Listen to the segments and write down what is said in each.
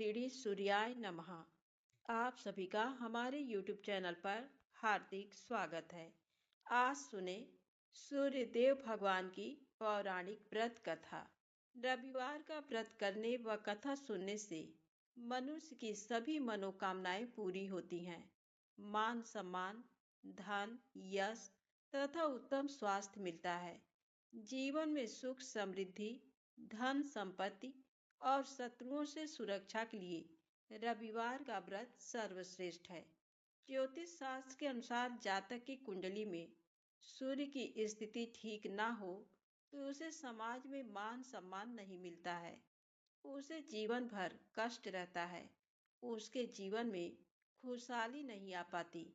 3D सूर्याय नमः। आप सभी का हमारे YouTube चैनल पर हार्दिक स्वागत है। आज सुने सूर्य देव भगवान की पौराणिक व्रत कथा। रविवार का व्रत करने व कथा सुनने से मनुष्य की सभी मनोकामनाएं पूरी होती हैं। मान सम्मान, धन, यश तथा उत्तम स्वास्थ्य मिलता है। जीवन में सुख समृद्धि, धन संपत्ति और शत्रुओं से सुरक्षा के लिए रविवार का व्रत सर्वश्रेष्ठ है। ज्योतिष शास्त्र के अनुसार जातक की कुंडली में सूर्य की स्थिति ठीक ना हो तो उसे समाज में मान सम्मान नहीं मिलता है। उसे जीवन भर कष्ट रहता है। उसके जीवन में खुशहाली नहीं आ पाती।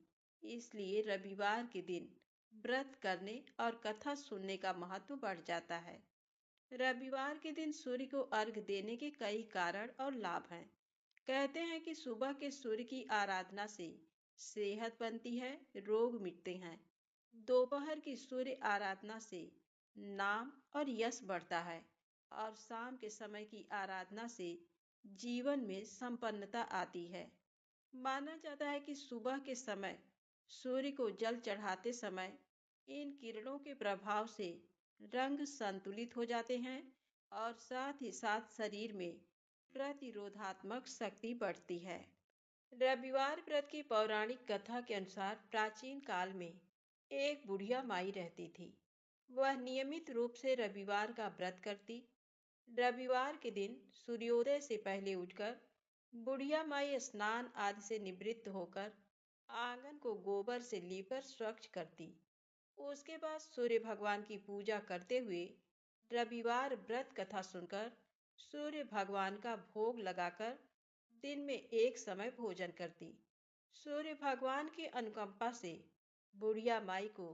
इसलिए रविवार के दिन व्रत करने और कथा सुनने का महत्व बढ़ जाता है। रविवार के दिन सूर्य को अर्घ देने के कई कारण और लाभ हैं। कहते हैं कि सुबह के सूर्य की आराधना से सेहत बनती है, रोग मिटते हैं। दोपहर की सूर्य आराधना से नाम और यश बढ़ता है और शाम के समय की आराधना से जीवन में संपन्नता आती है। माना जाता है कि सुबह के समय सूर्य को जल चढ़ाते समय इन किरणों के प्रभाव से रंग संतुलित हो जाते हैं और साथ ही साथ शरीर में प्रतिरोधात्मक शक्ति बढ़ती है। रविवार व्रत की पौराणिक कथा के अनुसार प्राचीन काल में एक बुढ़िया माई रहती थी। वह नियमित रूप से रविवार का व्रत करती। रविवार के दिन सूर्योदय से पहले उठकर बुढ़िया माई स्नान आदि से निवृत्त होकर आंगन को गोबर से लीपकर स्वच्छ करती। उसके बाद सूर्य भगवान की पूजा करते हुए रविवार व्रत कथा सुनकर सूर्य भगवान का भोग लगाकर दिन में एक समय भोजन करती। सूर्य भगवान की अनुकंपा से बुढ़िया माई को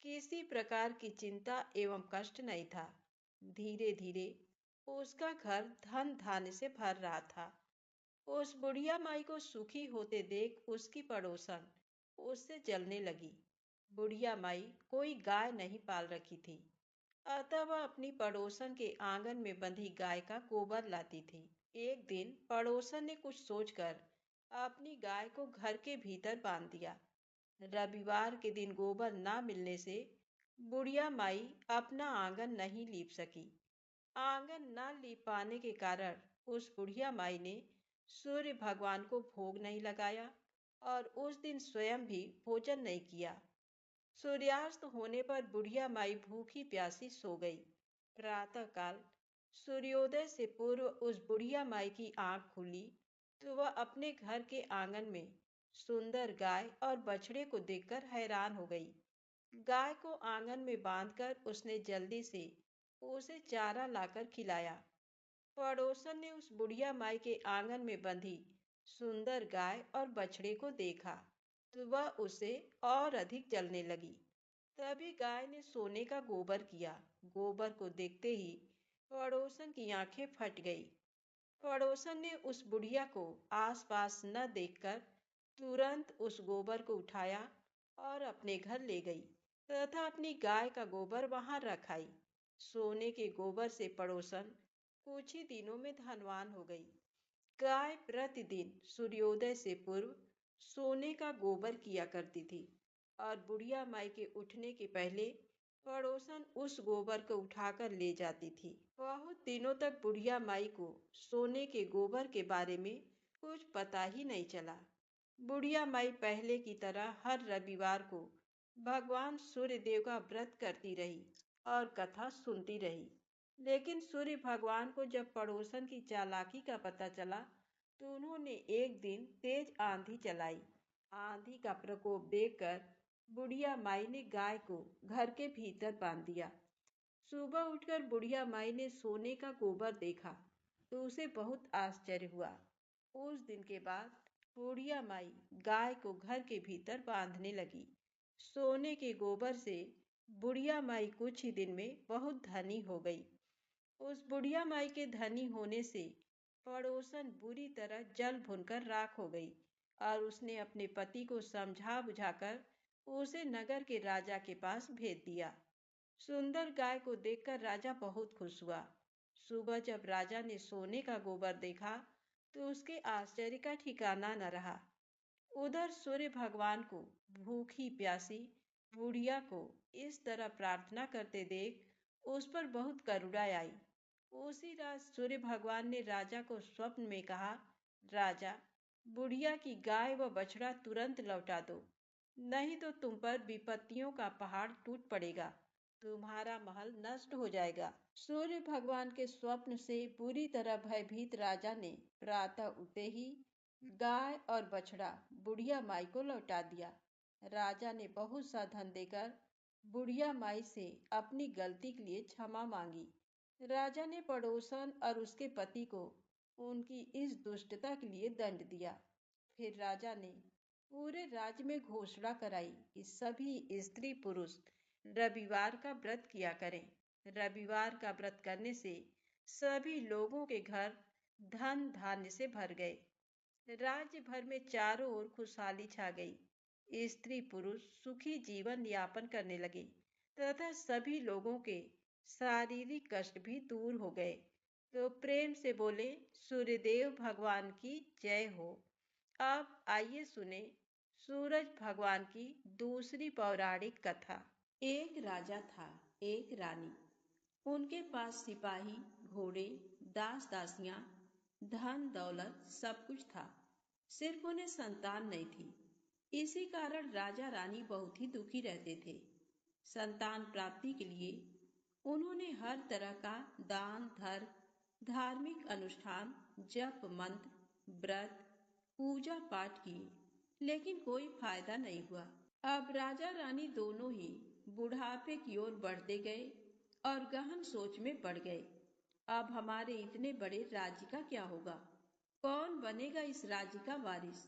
किसी प्रकार की चिंता एवं कष्ट नहीं था। धीरे धीरे उसका घर धन धान्य से भर रहा था। उस बुढ़िया माई को सुखी होते देख उसकी पड़ोसन उससे जलने लगी। बुढ़िया माई कोई गाय नहीं पाल रखी थी, अतः वह अपनी पड़ोसन के आंगन में बंधी गाय का गोबर लाती थी। एक दिन पड़ोसन ने कुछ सोचकर अपनी गाय को घर के भीतर बांध दिया। रविवार के दिन गोबर ना मिलने से बुढ़िया माई अपना आंगन नहीं लीप सकी। आंगन न लीप पाने के कारण उस बुढ़िया माई ने सूर्य भगवान को भोग नहीं लगाया और उस दिन स्वयं भी भोजन नहीं किया। सूर्यास्त होने पर बुढ़िया माई भूखी प्यासी सो गई। प्रातःकाल सूर्योदय से पूर्व उस बुढ़िया माई की आंख खुली तो वह अपने घर के आंगन में सुंदर गाय और बछड़े को देखकर हैरान हो गई। गाय को आंगन में बांधकर उसने जल्दी से उसे चारा लाकर खिलाया। पड़ोसन ने उस बुढ़िया माई के आंगन में बंधी सुंदर गाय और बछड़े को देखा तो वह उसे और अधिक जलने लगी। तभी गाय ने सोने का गोबर किया। गोबर को देखते ही पड़ोसन की आंखें फट गई। पड़ोसन ने उस बुढ़िया को आसपास न देखकर तुरंत उस गोबर को उठाया और अपने घर ले गई तथा अपनी गाय का गोबर वहां रख आई। सोने के गोबर से पड़ोसन कुछ ही दिनों में धनवान हो गई। गाय प्रतिदिन सूर्योदय से पूर्व सोने का गोबर किया करती थी और बुढ़िया माई के उठने के पहले पड़ोसन उस गोबर को उठाकर ले जाती थी। बहुत दिनों तक बुढ़िया माई को सोने के गोबर के बारे में कुछ पता ही नहीं चला। बुढ़िया माई पहले की तरह हर रविवार को भगवान सूर्य देव का व्रत करती रही और कथा सुनती रही। लेकिन सूर्य भगवान को जब पड़ोसन की चालाकी का पता चला तो उन्होंने एक दिन तेज आंधी चलाई। आंधी का प्रकोप देखकर बुढ़िया माई ने गाय को घर के भीतर बांध दिया। सुबह उठकर बुढ़िया माई ने सोने का गोबर देखा तो उसे बहुत आश्चर्य हुआ। उस दिन के बाद बुढ़िया माई गाय को घर के भीतर बांधने लगी। सोने के गोबर से बुढ़िया माई कुछ ही दिन में बहुत धनी हो गई। उस बुढ़िया माई के धनी होने से पड़ोसन बुरी तरह जल भुनकर राख हो गई और उसने अपने पति को समझा बुझाकर उसे नगर के राजा के पास भेज दिया। सुंदर गाय को देखकर राजा बहुत खुश हुआ। सुबह जब राजा ने सोने का गोबर देखा तो उसके आश्चर्य का ठिकाना न रहा। उधर सूर्य भगवान को भूखी प्यासी बुढ़िया को इस तरह प्रार्थना करते देख उस पर बहुत करुणा आई। उसी रात सूर्य भगवान ने राजा को स्वप्न में कहा, राजा, बुढ़िया की गाय व बछड़ा तुरंत लौटा दो, नहीं तो तुम पर विपत्तियों का पहाड़ टूट पड़ेगा, तुम्हारा महल नष्ट हो जाएगा। सूर्य भगवान के स्वप्न से बुरी तरह भयभीत राजा ने प्रातः उठते ही गाय और बछड़ा बुढ़िया माई को लौटा दिया। राजा ने बहुत सा धन देकर बुढ़िया माई से अपनी गलती के लिए क्षमा मांगी। राजा ने पड़ोसन और उसके पति को उनकी इस दुष्टता के लिए दंड दिया। फिर राजा ने पूरे राज्य में घोषणा कराई कि सभी स्त्री पुरुष रविवार का व्रत किया करें। रविवार का व्रत करने से सभी लोगों के घर धन धान्य से भर गए। राज्य भर में चारों ओर खुशहाली छा गई। स्त्री पुरुष सुखी जीवन यापन करने लगे तथा सभी लोगों के शारीरिक कष्ट भी दूर हो गए। तो प्रेम से बोले, सूर्यदेव भगवान की जय हो। अब आइए सुने सूरज भगवान की दूसरी पौराणिक कथा। एक राजा था, एक रानी। उनके पास सिपाही, घोड़े, दास दासियां, धन दौलत सब कुछ था। सिर्फ उन्हें संतान नहीं थी। इसी कारण राजा रानी बहुत ही दुखी रहते थे। संतान प्राप्ति के लिए उन्होंने हर तरह का दान धर्म, धार्मिक अनुष्ठान, जप मंत्र, व्रत, पूजा पाठ किए, लेकिन कोई फायदा नहीं हुआ। अब राजा रानी दोनों ही बुढ़ापे की ओर बढ़ते गए और गहन सोच में पड़ गए। अब हमारे इतने बड़े राज्य का क्या होगा? कौन बनेगा इस राज्य का वारिस?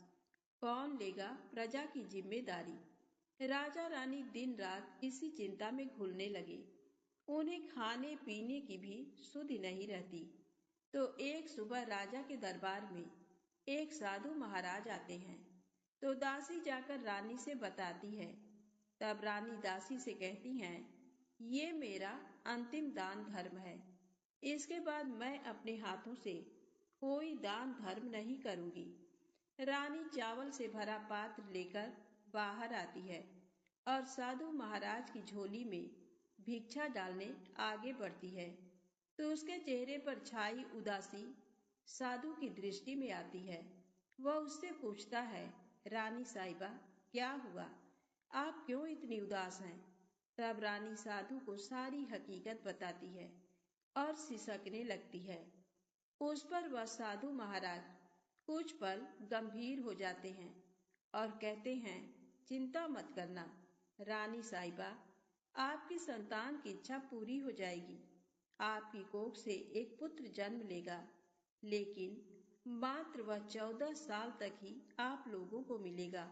कौन लेगा प्रजा की जिम्मेदारी? राजा रानी दिन रात इसी चिंता में घुलने लगे। उन्हें खाने पीने की भी सुधि नहीं रहती। तो एक सुबह राजा के दरबार में एक साधु महाराज आते हैं। तो दासी जाकर रानी से बताती है। तब रानी दासी से कहती हैं, ये मेरा अंतिम दान धर्म है। इसके बाद मैं अपने हाथों से कोई दान धर्म नहीं करूंगी। रानी चावल से भरा पात्र लेकर बाहर आती है और साधु महाराज की झोली में भिक्षा डालने आगे बढ़ती है। तो उसके चेहरे पर छाई उदासी साधु की दृष्टि में आती है। वह उससे पूछता है, रानी साहिबा, क्या हुआ? आप क्यों इतनी उदास हैं? तब रानी साधु को सारी हकीकत बताती है और सिसकने लगती है। उस पर वह साधु महाराज कुछ पल गंभीर हो जाते हैं और कहते हैं, चिंता मत करना रानी साहिबा, आपकी संतान की इच्छा पूरी हो जाएगी। आपकी कोख से एक पुत्र जन्म लेगा, लेकिन मात्र वह 14 साल तक ही आप लोगों को मिलेगा।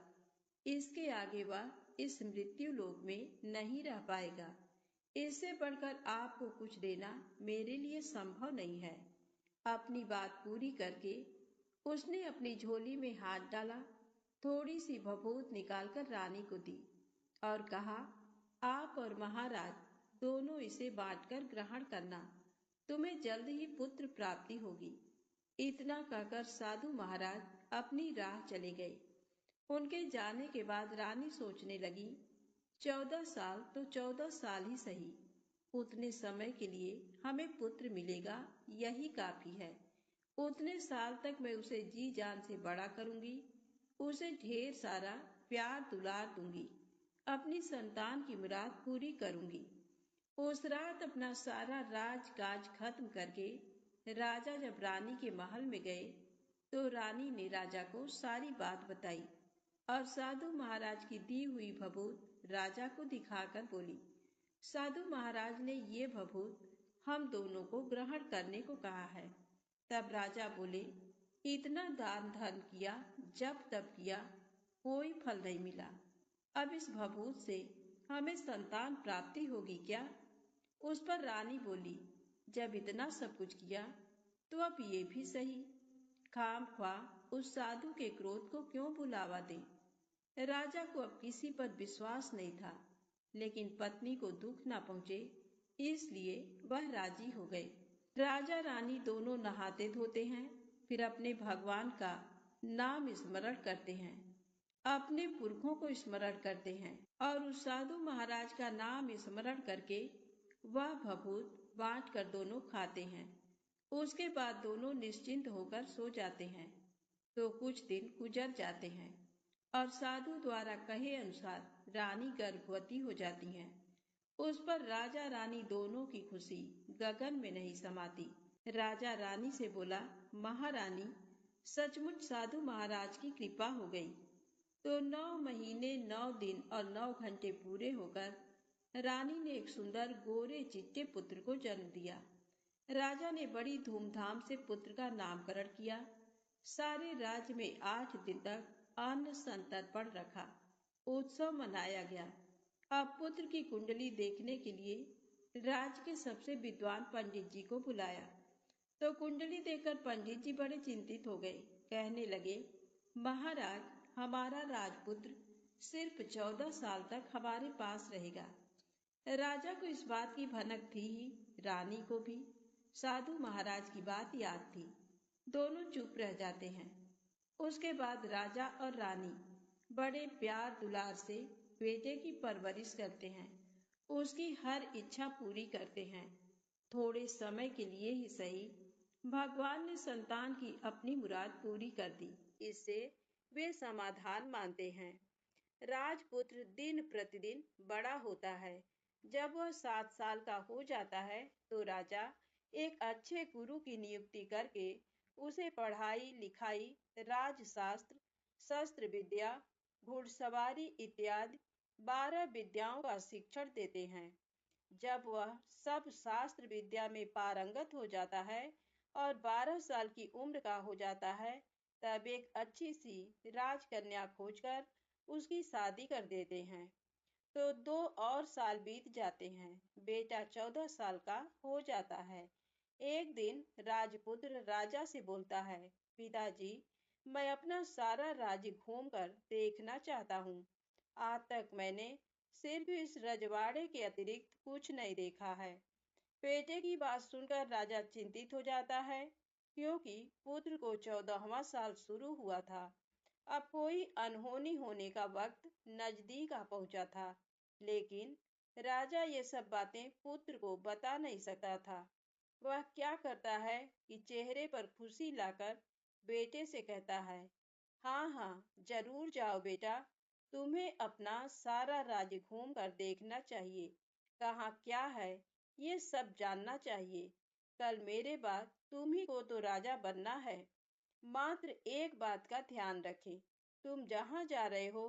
इसके आगे वह इस मृत्यु लोक में नहीं रह पाएगा। इससे बढ़कर आपको कुछ देना मेरे लिए संभव नहीं है। अपनी बात पूरी करके उसने अपनी झोली में हाथ डाला, थोड़ी सी भभूत निकालकर रानी को दी और कहा, आप और महाराज दोनों इसे बांटकर ग्रहण करना, तुम्हें जल्द ही पुत्र प्राप्ति होगी। इतना कहकर साधु महाराज अपनी राह चले गए। उनके जाने के बाद रानी सोचने लगी, 14 साल तो 14 साल ही सही, उतने समय के लिए हमें पुत्र मिलेगा, यही काफी है। उतने साल तक मैं उसे जी जान से बड़ा करूंगी, उसे ढेर सारा प्यार दुलार दूंगी, अपनी संतान की मुराद पूरी करूंगी। उस रात अपना सारा राजकाज खत्म करके राजा जब रानी के महल में गए तो रानी ने राजा को सारी बात बताई और साधु महाराज की दी हुई भभूत राजा को दिखाकर बोली, साधु महाराज ने ये भभूत हम दोनों को ग्रहण करने को कहा है। तब राजा बोले, इतना दान धर्म किया, जब तब किया, कोई फल नहीं मिला। अब इस भभूत से हमें संतान प्राप्ति होगी क्या? उस पर रानी बोली, जब इतना सब कुछ किया तो अब ये भी सही, खामख्वाह उस साधु के क्रोध को क्यों बुलावा दे। राजा को अब किसी पर विश्वास नहीं था, लेकिन पत्नी को दुख न पहुंचे इसलिए वह राजी हो गए। राजा रानी दोनों नहाते धोते हैं, फिर अपने भगवान का नाम स्मरण करते हैं, अपने पुरखों को स्मरण करते हैं और उस साधु महाराज का नाम स्मरण करके वह भभूत बांट कर दोनों खाते हैं। उसके बाद दोनों निश्चिंत होकर सो जाते हैं। तो कुछ दिन गुजर जाते हैं और साधु द्वारा कहे अनुसार रानी गर्भवती हो जाती हैं। उस पर राजा रानी दोनों की खुशी गगन में नहीं समाती। राजा रानी से बोला, महारानी, सचमुच साधु महाराज की कृपा हो गई। तो 9 महीने 9 दिन और 9 घंटे पूरे होकर रानी ने एक सुंदर गोरे चिट्टे पुत्र को जन्म दिया। राजा ने बड़ी धूमधाम से पुत्र का नामकरण किया। सारे राज्य में 8 दिन तक अन्न संतर्पण रखा, उत्सव मनाया गया। अब पुत्र की कुंडली देखने के लिए राज्य के सबसे विद्वान पंडित जी को बुलाया। तो कुंडली देखकर पंडित जी बड़े चिंतित हो गए। कहने लगे, महाराज, हमारा राजपुत्र सिर्फ 14 साल तक हमारे पास रहेगा। राजा को इस बात की भनक थी ही, रानी को भी। साधु महाराज की बात याद थी। दोनों चुप रह जाते हैं। उसके बाद राजा और रानी बड़े प्यार दुलार से बेटे की परवरिश करते हैं, उसकी हर इच्छा पूरी करते हैं। थोड़े समय के लिए ही सही, भगवान ने संतान की अपनी मुराद पूरी कर दी। इससे वे समाधान मानते हैं। राजपुत्र दिन प्रतिदिन बड़ा होता है। जब वह 7 साल का हो जाता है तो राजा एक अच्छे गुरु की नियुक्ति करके उसे पढ़ाई लिखाई, राजशास्त्र, शस्त्र विद्या, घुड़सवारी इत्यादि 12 विद्याओं का शिक्षण देते हैं। जब वह सब शास्त्र विद्या में पारंगत हो जाता है और 12 साल की उम्र का हो जाता है, तब एक अच्छी सी राजकन्या खोजकर उसकी शादी कर देते हैं। तो 2 और साल बीत जाते हैं। बेटा 14 साल का हो जाता है। एक दिन राजपुत्र राजा से बोलता है, पिताजी, मैं अपना सारा राज्य घूमकर देखना चाहता हूँ। आज तक मैंने सिर्फ इस रजवाड़े के अतिरिक्त कुछ नहीं देखा है। बेटे की बात सुनकर राजा चिंतित हो जाता है, क्योंकि पुत्र को 14वां साल शुरू हुआ था। अब कोई अनहोनी होने का वक्त नजदीक आ पहुंचा था, लेकिन राजा ये सब बातें पुत्र को बता नहीं सकता था। वह क्या करता है कि चेहरे पर खुशी लाकर बेटे से कहता है, हाँ हाँ, जरूर जाओ बेटा, तुम्हें अपना सारा राज्य घूम कर देखना चाहिए। कहाँ क्या है, ये सब जानना चाहिए। कल मेरे बाद तुम्ही को तो राजा बनना है। मात्र एक बात का ध्यान रखें, तुम जहाँ जा रहे हो,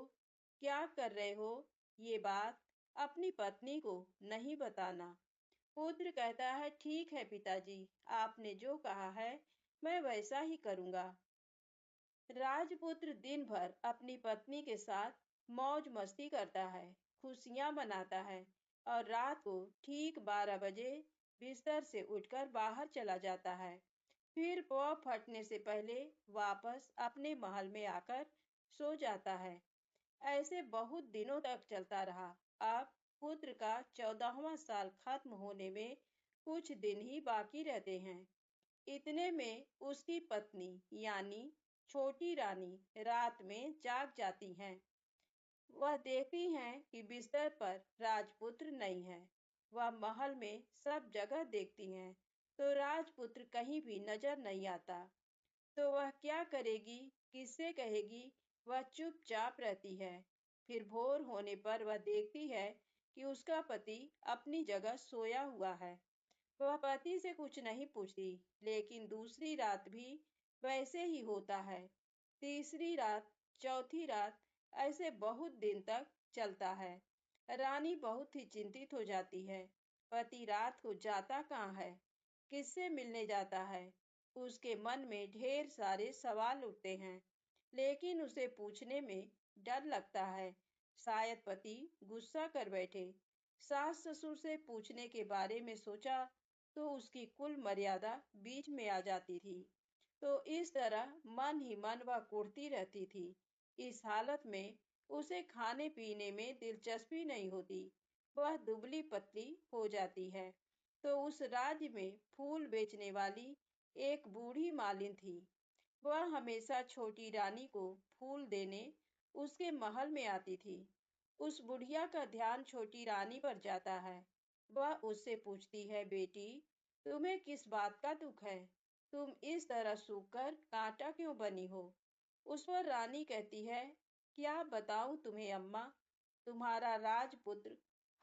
क्या कर रहे हो, ये बात अपनी पत्नी को नहीं बताना। पुत्र कहता है, ठीक है पिताजी, आपने जो कहा है मैं वैसा ही करूंगा। राजपुत्र दिन भर अपनी पत्नी के साथ मौज मस्ती करता है, खुशियां मनाता है और रात को ठीक 12 बजे बिस्तर से उठकर बाहर चला जाता है। फिर पौ फटने से पहले वापस अपने महल में आकर सो जाता है। ऐसे बहुत दिनों तक चलता रहा। अब पुत्र का 14वां साल खत्म होने में कुछ दिन ही बाकी रहते हैं। इतने में उसकी पत्नी यानी छोटी रानी रात में जाग जाती हैं। वह देखती हैं कि बिस्तर पर राजपुत्र नहीं है। वह महल में सब जगह देखती हैं, तो राजपुत्र कहीं भी नजर नहीं आता। तो वह क्या करेगी, किससे कहेगी? वह चुपचाप रहती है। फिर भोर होने पर वह देखती है कि उसका पति अपनी जगह सोया हुआ है। वह पति से कुछ नहीं पूछती, लेकिन दूसरी रात भी वैसे ही होता है। तीसरी रात, चौथी रात, ऐसे बहुत दिन तक चलता है। रानी बहुत ही चिंतित हो जाती है। पति रात को जाता कहाँ है, किससे मिलने जाता है? उसके मन में ढेर सारे सवाल उठते हैं, लेकिन उसे पूछने में डर लगता है। शायद पति गुस्सा कर बैठे। सास ससुर से पूछने के बारे में सोचा तो उसकी कुल मर्यादा बीच में आ जाती थी। तो इस तरह मन ही मन वह कुढ़ती रहती थी। इस हालत में उसे खाने पीने में दिलचस्पी नहीं होती। वह दुबली पतली हो जाती है। तो उस राज्य में फूल बेचने वाली एक बूढ़ी मालिन थी। वह हमेशा छोटी रानी को फूल देने उसके महल में आती थी। उस बुढ़िया का ध्यान छोटी रानी पर जाता है। वह उससे पूछती है, बेटी, तुम्हें किस बात का दुख है? तुम इस तरह सूखकर कांटा क्यों बनी हो? उस पर रानी कहती है, क्या बताऊं तुम्हें अम्मा, तुम्हारा राजपुत्र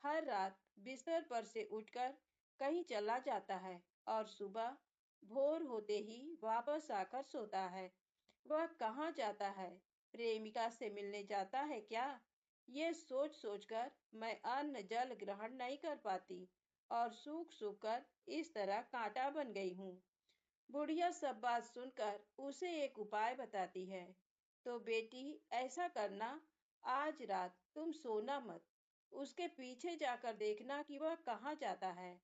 हर रात बिस्तर पर से उठकर कहीं चला जाता है और सुबह भोर होते ही वापस आकर सोता है। वह कहाँ जाता है? प्रेमिका से मिलने जाता है क्या? ये सोच सोचकर मैं अन्न जल ग्रहण नहीं कर पाती और सूख सूख कर इस तरह कांटा बन गई हूँ। बुढ़िया सब बात सुनकर उसे एक उपाय बताती है। तो बेटी, ऐसा करना, आज रात तुम सोना मत। उसके पीछे जाकर देखना कि वह कहाँ जाता है,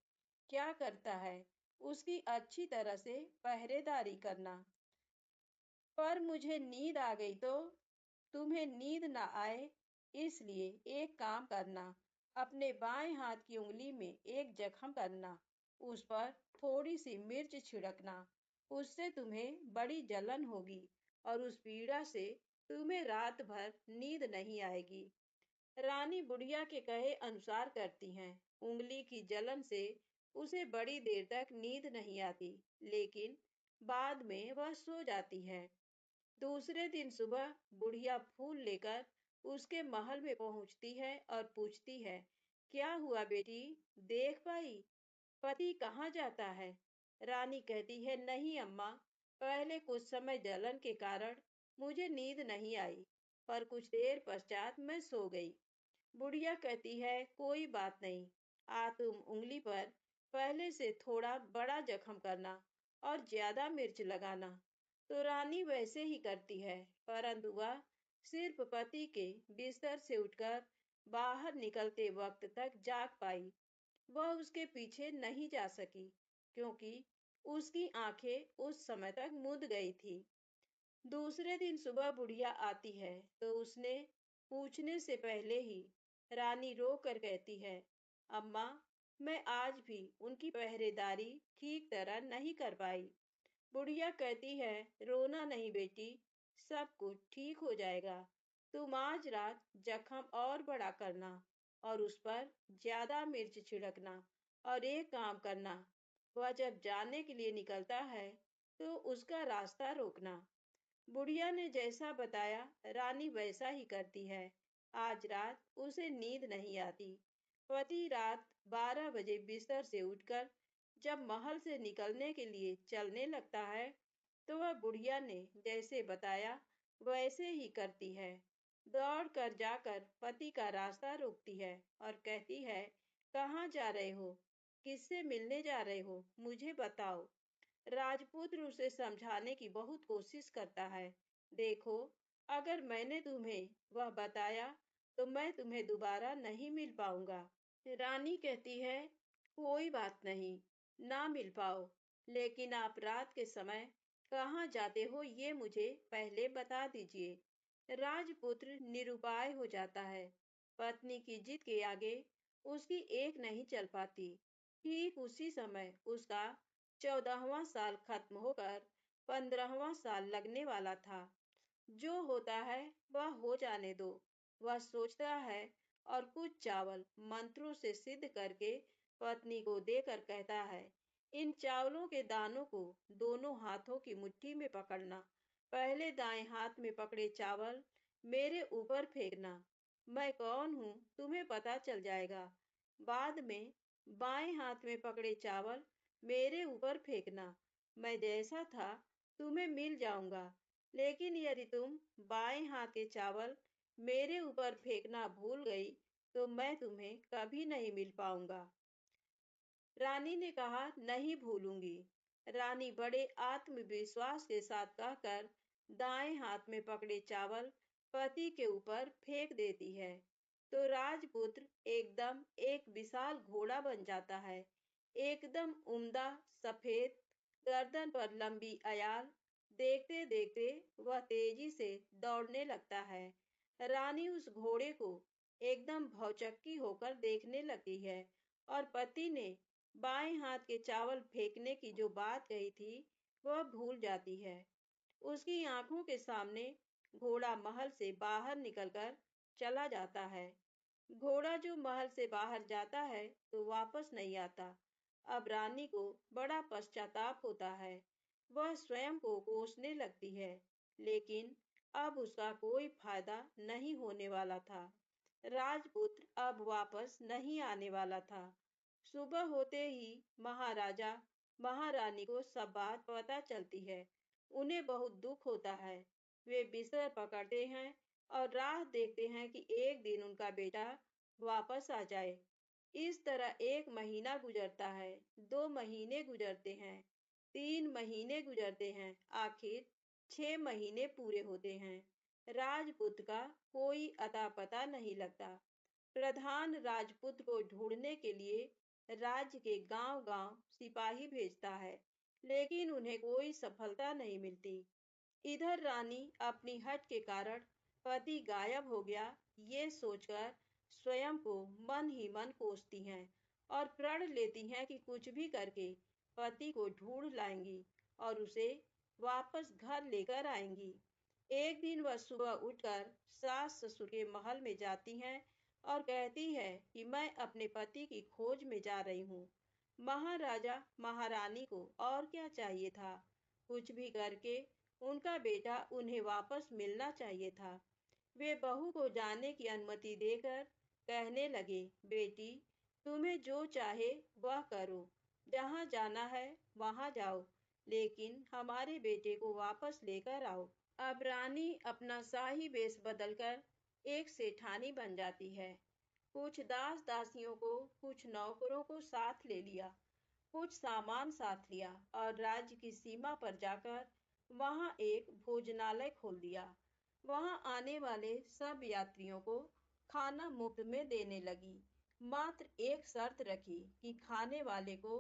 क्या करता है। उसकी अच्छी तरह से पहरेदारी करना। पर मुझे नींद आ गई तो? तुम्हें नींद ना आए, इसलिए एक काम करना, अपने बाएं हाथ की उंगली में एक जख्म करना, उस पर थोड़ी सी मिर्च छिड़कना। उससे तुम्हें बड़ी जलन होगी और उस पीड़ा से तुम्हें रात भर नींद नहीं आएगी। रानी बुढ़िया के कहे अनुसार करती हैं। उंगली की जलन से उसे बड़ी देर तक नींद नहीं आती, लेकिन बाद में वह सो जाती है। दूसरे दिन सुबह बुढ़िया फूल लेकर उसके महल में पहुंचती है और पूछती है, क्या हुआ बेटी, देख पाई? पति कहाँ जाता है? रानी कहती है, नहीं अम्मा, पहले कुछ समय जलन के कारण मुझे नींद नहीं आई, पर कुछ देर पश्चात मैं सो गई। बुढ़िया कहती है, कोई बात नहीं, तुम उंगली पर पहले से थोड़ा बड़ा जख्म करना और ज्यादा मिर्च लगाना। तो रानी वैसे ही करती है, परंतु वह सिर्फ पति के बिस्तर से उठकर बाहर निकलते वक्त तक जाग पाई। वह उसके पीछे नहीं जा सकी, क्योंकि उसकी आंखें उस समय तक मूंद गई थी। दूसरे दिन सुबह बुढ़िया आती है तो उसने पूछने से पहले ही रानी रो कर कहती है, अम्मा, मैं आज भी उनकी पहरेदारी ठीक तरह नहीं कर पाई। बुढ़िया कहती है, रोना नहीं बेटी, सब कुछ ठीक हो जाएगा। तुम आज रात जख्म और बड़ा करना और उस पर ज्यादा मिर्च छिड़कना, और एक काम करना, वह जब जाने के लिए निकलता है तो उसका रास्ता रोकना। बुढ़िया ने जैसा बताया रानी वैसा ही करती है। आज रात उसे नींद नहीं आती। पति रात 12 बजे बिस्तर से उठकर जब महल से निकलने के लिए चलने लगता है तो वह बुढ़िया ने जैसे बताया वैसे ही करती है। दौड़ कर जाकर पति का रास्ता रोकती है और कहती है, कहाँ जा रहे हो? किससे मिलने जा रहे हो? मुझे बताओ। राजपुत्र उसे समझाने की बहुत कोशिश करता है। देखो, अगर मैंने तुम्हें वह बताया तो मैं तुम्हें दोबारा नहीं मिल पाऊंगा। रानी कहती है, कोई बात नहीं, ना मिल पाओ, लेकिन आप रात के समय कहाँ जाते हो ये मुझे पहले बता दीजिए। राजपुत्र निरुपाय हो जाता है। पत्नी की जिद के आगे उसकी एक नहीं चल पाती। ठीक उसी समय उसका 14वां साल खत्म होकर 15वां साल लगने वाला था। जो होता है वह हो जाने दो, वह सोचता है, और कुछ चावल मंत्रों से सिद्ध करके पत्नी को देकर कहता है, इन चावलों के दानों को दोनों हाथों की मुट्ठी में पकड़ना। पहले दाएं हाथ में पकड़े चावल मेरे ऊपर फेंकना। मैं कौन हूँ तुम्हें पता चल जाएगा। बाद में बाएं हाथ में पकड़े चावल मेरे ऊपर फेंकना। मैं जैसा था तुम्हें मिल जाऊंगा, लेकिन यदि तुम बाएं हाथ के चावल मेरे ऊपर फेंकना भूल गई तो मैं तुम्हें कभी नहीं मिल पाऊंगा। रानी ने कहा, नहीं भूलूंगी। रानी बड़े आत्मविश्वास के साथ कहकर दाएं हाथ में पकड़े चावल पति के ऊपर फेंक देती है। तो राजपुत्र एकदम एक विशाल घोड़ा बन जाता है, एकदम उम्दा, सफेद, गर्दन पर लंबी अयाल। देखते देखते वह तेजी से दौड़ने लगता है। रानी उस घोड़े को एकदम भौचक्की होकर देखने लगती है और पति ने बाएं हाथ के चावल फेंकने की जो बात कही थी वह भूल जाती है। उसकी आंखों के सामने घोड़ा महल से बाहर निकलकर चला जाता है। घोड़ा जो महल से बाहर जाता है तो वापस नहीं आता। अब रानी को बड़ा पश्चाताप होता है। वह स्वयं को कोसने लगती है, लेकिन अब उसका कोई फायदा नहीं होने वाला था। राजपुत्र अब वापस नहीं आने वाला था। सुबह होते ही महाराजा महारानी को सब बात पता चलती है। उन्हें बहुत दुख होता है। वे बिस्तर पकड़ते हैं और राह देखते हैं कि एक दिन उनका बेटा वापस आ जाए। इस तरह 1 महीना गुजरता है, 2 महीने गुजरते हैं, 3 महीने गुजरते हैं, आखिर 6 महीने पूरे होते हैं। राजपुत्र का कोई अता पता नहीं लगता। प्रधान राजपुत्र को ढूंढने के लिए राज्य के गांव-गांव सिपाही भेजता है, लेकिन उन्हें कोई सफलता नहीं मिलती। इधर रानी अपनी हठ के कारण पति गायब हो गया, ये सोचकर स्वयं को मन ही मन कोसती हैं और प्रण लेती हैं कि कुछ भी करके पति को ढूंढ लाएंगी और उसे वापस घर लेकर आएंगी। एक दिन वह सुबह उठकर सास ससुर के महल में जाती हैं और कहती है कि मैं अपने पति की खोज में जा रही हूँ। महाराजा महारानी को और क्या चाहिए था? कुछ भी करके उनका बेटा उन्हें वापस मिलना चाहिए था। वे बहू को जाने की अनुमति देकर कहने लगे, बेटी, तुम्हें जो चाहे वह करो, जहाँ जाना है वहाँ जाओ, लेकिन हमारे बेटे को वापस लेकर आओ। अब रानी अपना शाही वेश बदलकर एक सेठानी बन जाती है। कुछ दास दासियों को, कुछ नौकरों को साथ ले लिया, कुछ सामान साथ लिया और राज्य की सीमा पर जाकर वहां एक भोजनालय खोल दिया। वहां आने वाले सब यात्रियों को खाना मुफ्त में देने लगी। मात्र एक शर्त रखी कि खाने वाले को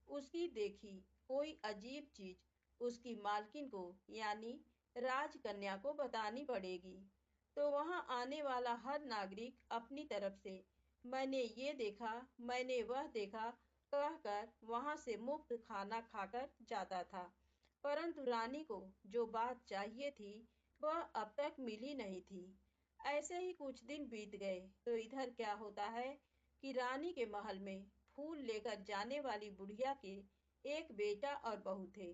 उसकी देखी कोई अजीब चीज उसकी मालकिन को यानी राजकन्या को बतानी पड़ेगी। तो वहां आने वाला हर नागरिक अपनी तरफ से मैंने ये देखा, मैंने वह देखा कहकर वहां से मुफ्त खाना खाकर जाता था। परंतु रानी को जो बात चाहिए थी वह अब तक मिली नहीं थी। ऐसे ही कुछ दिन बीत गए तो इधर क्या होता है कि रानी के महल में फूल लेकर जाने वाली बुढ़िया के एक बेटा और बहू थे।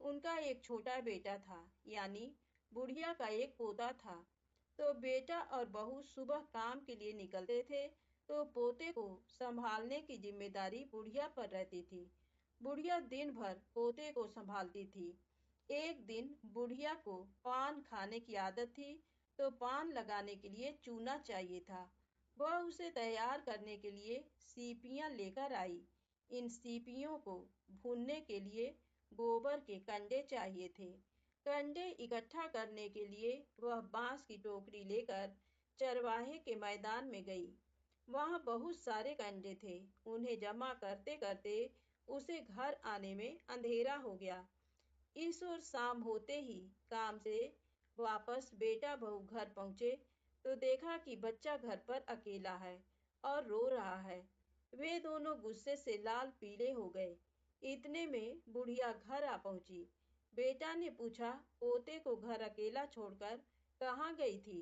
उनका एक छोटा बेटा था, यानी बुढ़िया का एक पोता था। तो बेटा और बहू सुबह काम के लिए निकलते थे तो पोते को संभालने की जिम्मेदारी बुढ़िया पर रहती थी। बुढ़िया दिन भर पोते को संभालती थी। एक दिन बुढ़िया को पान खाने की आदत थी, तो पान लगाने के लिए चूना चाहिए था। वह उसे तैयार करने के लिए सीपियां लेकर आई। इन सीपियों को भूनने के लिए गोबर के कंडे चाहिए थे। कंडे इकट्ठा करने के लिए वह बांस की टोकरी लेकर चरवाहे के मैदान में गई। वहां बहुत सारे कंडे थे। उन्हें जमा करते करते उसे घर आने में अंधेरा हो गया। इस ओर शाम होते ही काम से वापस बेटा बहू घर पहुंचे तो देखा कि बच्चा घर पर अकेला है और रो रहा है। वे दोनों गुस्से से लाल पीले हो गए। इतने में बुढ़िया घर आ पहुंची। बेटा ने पूछा, पोते को घर अकेला छोड़कर कहाँ गई थी?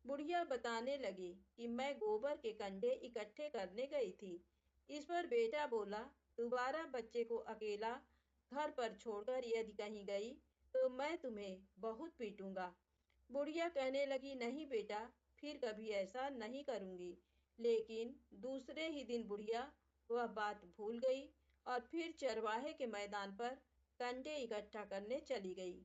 बुढ़िया बताने लगी कि मैं गोबर के कंडे इकट्ठे करने गई थी। इस पर बेटा बोला, दोबारा बच्चे को अकेला घर पर छोड़कर यदि कहीं गई तो मैं तुम्हें बहुत पीटूंगा। बुढ़िया कहने लगी, नहीं बेटा, फिर कभी ऐसा नहीं करूंगी। लेकिन दूसरे ही दिन बुढ़िया वह बात भूल गई और फिर चरवाहे के मैदान पर कंडे इकट्ठा करने चली गई।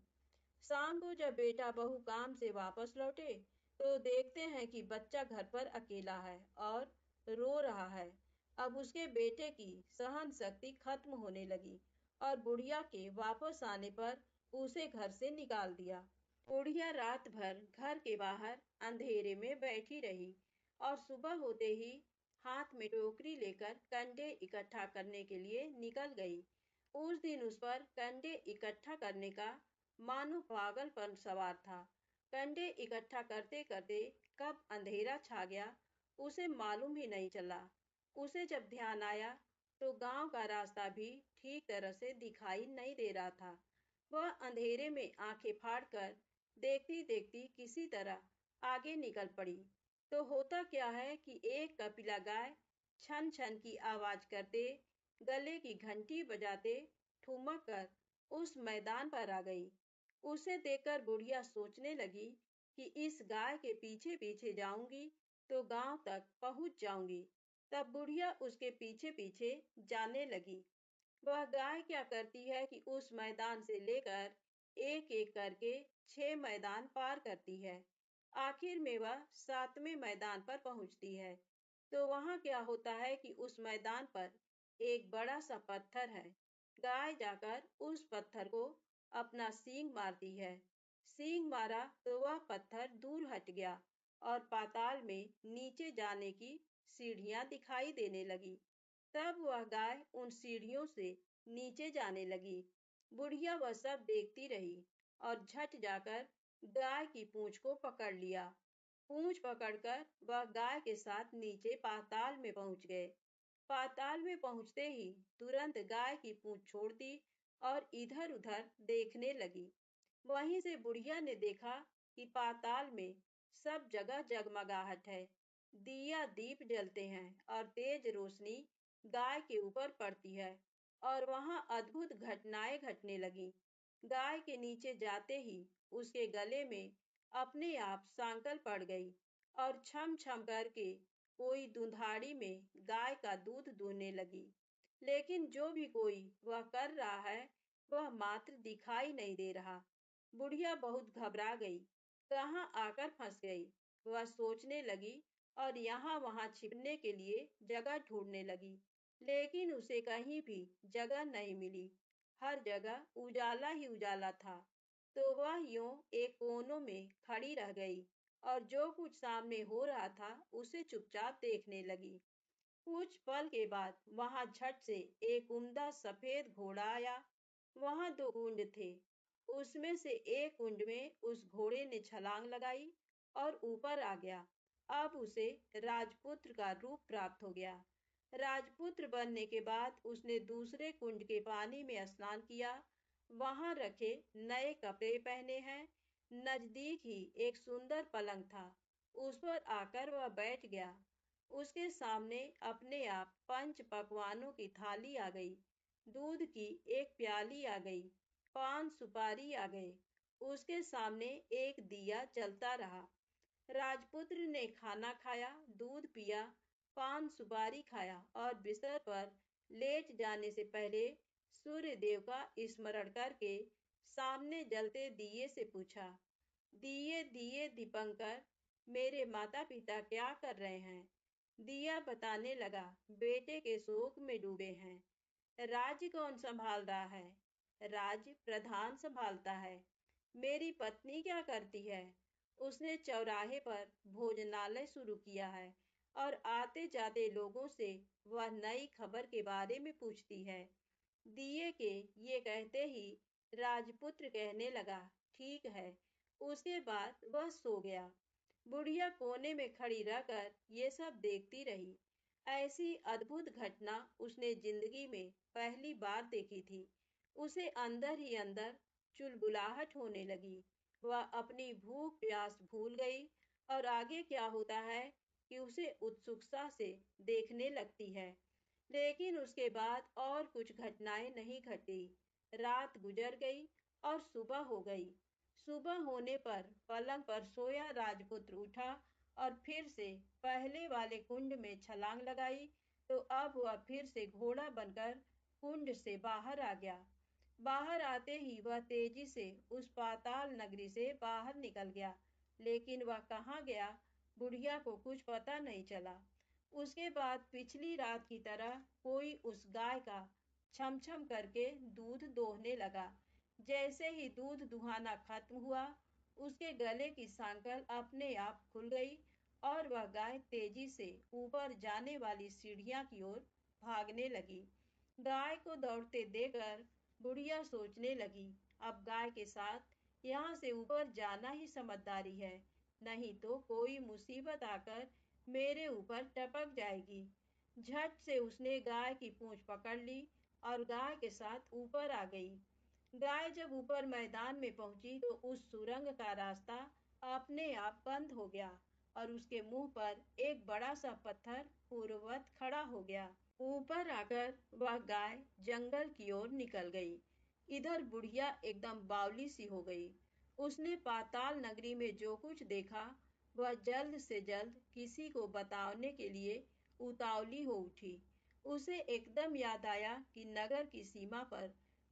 शाम को जब बेटा बहू काम से वापस लौटे तो देखते हैं कि बच्चा घर पर अकेला है और रो रहा है। अब उसके बेटे की सहन शक्ति खत्म होने लगी और बुढ़िया के वापस आने पर उसे घर से निकाल दिया। बुढ़िया रात भर घर के बाहर अंधेरे में बैठी रही और सुबह होते ही हाथ में टोकरी लेकर कंडे इकट्ठा करने के लिए निकल गई। उस दिन उस पर कंडे इकट्ठा करने का मानो पागलपन सवार था। कंडे इकट्ठा करते करते कब अंधेरा छा गया उसे मालूम ही नहीं चला। उसे जब ध्यान आया तो गांव का रास्ता भी ठीक तरह से दिखाई नहीं दे रहा था। वह अंधेरे में आंखें फाड़कर देखती देखती किसी तरह आगे निकल पड़ी। तो होता क्या है कि एक कपिला गाय छन छन की आवाज करते, गले की घंटी बजाते ठुमक कर उस मैदान पर आ गई। उसे देखकर बुढ़िया सोचने लगी कि इस गाय के पीछे पीछे जाऊंगी तो गांव तक पहुंच जाऊंगी। तब बुढ़िया उसके पीछे पीछे जाने लगी। वह गाय क्या करती है कि उस मैदान से लेकर एक एक करके 6 मैदान पार करती है। आखिर में वह 7वें मैदान पर पहुंचती है। तो वहां क्या होता है कि उस मैदान पर एक बड़ा सा पत्थर है। गाय जाकर उस पत्थर को अपना सींग मारती है। सींग मारा तो वह पत्थर दूर हट गया और पाताल में नीचे जाने की सीढ़ियां दिखाई देने लगी। तब वह गाय उन सीढ़ियों से नीचे जाने लगी। बुढ़िया वह सब देखती रही और झट जाकर गाय की पूंछ को पकड़ लिया। पूंछ पकड़कर वह गाय के साथ नीचे पाताल में पहुंच गए। पाताल में पहुंचते ही तुरंत गाय की पूंछ छोड़ दी और इधर उधर देखने लगी। वहीं से बुढ़िया ने देखा कि पाताल में सब जगह जगमगाहट है। दिया दीप जलते हैं और तेज रोशनी गाय के ऊपर पड़ती है और वहां अद्भुत घटनाएं घटने लगी। गाय के नीचे जाते ही उसके गले में अपने आप सांकल पड़ गई और छम छम करके कोई दुधाड़ी में गाय का दूध दूहने लगी। लेकिन जो भी कोई वह कर रहा है वह मात्र दिखाई नहीं दे रहा। बुढ़िया बहुत घबरा गई, कहाँ आकर फंस गई। वह सोचने लगी और यहाँ वहां छिपने के लिए जगह ढूंढने लगी। लेकिन उसे कहीं भी जगह नहीं मिली। हर जगह उजाला ही उजाला था। तो वह यूं एक कोने में खड़ी रह गई और जो कुछ सामने हो रहा था उसे चुपचाप देखने लगी। कुछ पल के बाद वहां झट से एक उम्दा सफेद घोड़ा आया। वहां 2 कुंड थे। उसमें से एक कुंड में उस घोड़े ने छलांग लगाई और ऊपर आ गया। अब उसे राजपुत्र का रूप प्राप्त हो गया। राजपुत्र बनने के बाद उसने दूसरे कुंड के पानी में स्नान किया। वहां रखे नए कपड़े पहने हैं। नजदीक ही एक सुंदर पलंग था। उस पर आकर वह बैठ गया। उसके सामने अपने आप 5 पकवानों की थाली आ गई। दूध की एक प्याली आ गई। पान सुपारी आ गए। उसके सामने एक दिया जलता रहा। राजपुत्र ने खाना खाया, दूध पिया, पान सुपारी खाया और बिस्तर पर लेट जाने से पहले सूर्य देव का स्मरण करके सामने जलते दिए से पूछा, दिए दिए दीपंकर, मेरे माता पिता क्या कर रहे हैं? दिया बताने लगा, बेटे के शोक में डूबे हैं। राज्य कौन संभाल रहा है? राज्य प्रधान संभालता है। मेरी पत्नी क्या करती है? उसने चौराहे पर भोजनालय शुरू किया है और आते जाते लोगों से वह नई खबर के बारे में पूछती है। दिए के ये कहते ही राजपुत्र कहने लगा, ठीक है। उसके बाद वह सो गया। बुढ़िया कोने में खड़ी रहकर ये सब देखती रही। ऐसी अद्भुत घटना उसने जिंदगी में पहली बार देखी थी। उसे अंदर ही अंदर चुलबुलाहट होने लगी। वह अपनी भूख प्यास भूल गई और आगे क्या होता है कि उसे उत्सुकता से देखने लगती है। लेकिन उसके बाद और कुछ घटनाएं नहीं घटी। रात गुजर गई और सुबह हो गई। सुबह होने पर पलंग पर सोया राजपुत्र उठा और फिर से पहले वाले कुंड में छलांग लगाई। तो अब वह फिर से घोड़ा बनकर कुंड से बाहर आ गया। बाहर आते ही वह तेजी से उस पाताल नगरी से बाहर निकल गया। लेकिन वह कहाँ गया, बुढ़िया को कुछ पता नहीं चला। उसके बाद पिछली रात की तरह कोई उस गाय का छम छम करके दूध दोहने लगा। जैसे ही दूध दुहाना खत्म हुआ, उसके गले की सांकल अपने आप खुल गई और वह गाय तेजी से ऊपर जाने वाली सीढ़ियां की ओर भागने लगी। गाय को दौड़ते देखकर बुढ़िया सोचने लगी, अब गाय के साथ यहाँ से ऊपर जाना ही समझदारी है, नहीं तो कोई मुसीबत आकर मेरे ऊपर टपक जाएगी। झट से उसने गाय की पूंछ पकड़ ली और गाय के साथ ऊपर आ गई। गाय जब ऊपर मैदान में पहुंची तो उस सुरंग का रास्ता अपने आप बंद हो गया और उसके मुंह पर एक बड़ा सा पत्थर पूर्ववत खड़ा हो गया। ऊपर आकर वह गाय जंगल की ओर निकल गई। इधर बुढ़िया एकदम बावली सी हो गई। उसने पाताल नगरी में जो कुछ देखा वह जल्द से जल्द किसी को बताने के लिए उतावली हो उठी। उसे एकदम याद आया कि नगर की सीमा पर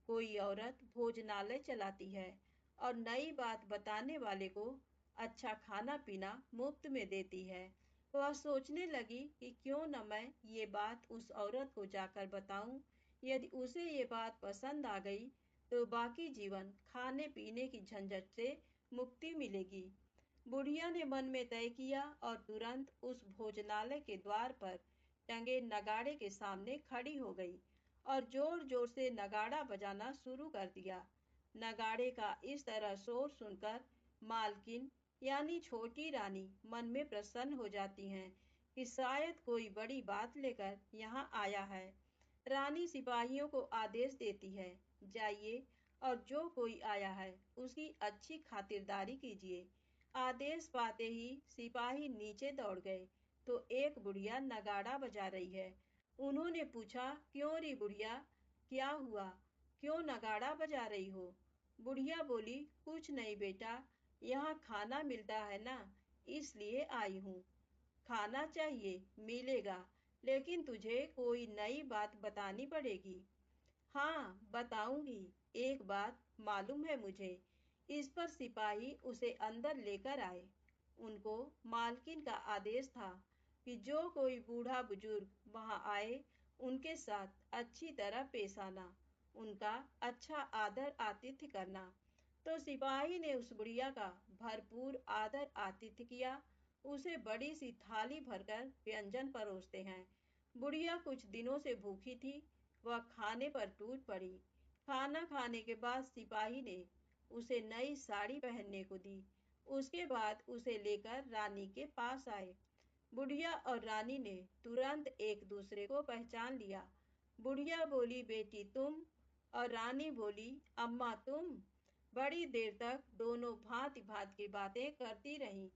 कोई औरत भोजनालय चलाती है और नई बात बताने वाले को अच्छा खाना पीना मुफ्त में देती है। वह सोचने लगी कि क्यों न मैं ये बात उस औरत को जाकर बताऊं। यदि उसे ये बात पसंद आ गई तो बाकी जीवन खाने पीने की झंझट से मुक्ति मिलेगी। बुढ़िया ने मन में तय किया और तुरंत उस भोजनालय के द्वार पर टंगे नगाड़े के सामने खड़ी हो गई और जोर जोर से नगाड़ा बजाना शुरू कर दिया। नगाड़े का इस तरह शोर सुनकर मालकिन यानी छोटी रानी मन में प्रसन्न हो जाती हैं कि शायद कोई बड़ी बात लेकर यहाँ आया है। रानी सिपाहियों को आदेश देती है, जाइए और जो कोई आया है उसकी अच्छी खातिरदारी कीजिए। आदेश पाते ही सिपाही नीचे दौड़ गए तो एक बुढ़िया नगाड़ा बजा रही है। उन्होंने पूछा, क्यों री बुढ़िया, क्या हुआ, क्यों नगाड़ा बजा रही हो? बुढ़िया बोली, कुछ नहीं बेटा, यहाँ खाना मिलता है ना, इसलिए आई हूँ। खाना चाहिए, मिलेगा, लेकिन तुझे कोई नई बात बतानी पड़ेगी। हाँ, बताऊंगी। एक बात मालूम है मुझे। इस पर सिपाही उसे अंदर लेकर आए। उनको मालकिन का आदेश था कि जो कोई बूढ़ा बुजुर्ग वहां आए उनके साथ अच्छी तरह पेश आना, उनका अच्छा आदर आतिथ्य करना। तो सिपाही ने उस बुढ़िया का भरपूर आदर आतिथ्य किया। उसे बड़ी सी थाली भरकर व्यंजन परोसते हैं। बुढ़िया कुछ दिनों से भूखी थी, वह खाने पर टूट पड़ी। खाना खाने के बाद सिपाही ने उसे नई साड़ी पहनने को दी। उसके बाद उसे लेकर रानी के पास आए। बुढ़िया और रानी ने तुरंत एक दूसरे को पहचान लिया। बुढ़िया बोली, बेटी तुम? और रानी बोली, अम्मा तुम? बड़ी देर तक दोनों भांति भांति की बातें करती रहीं।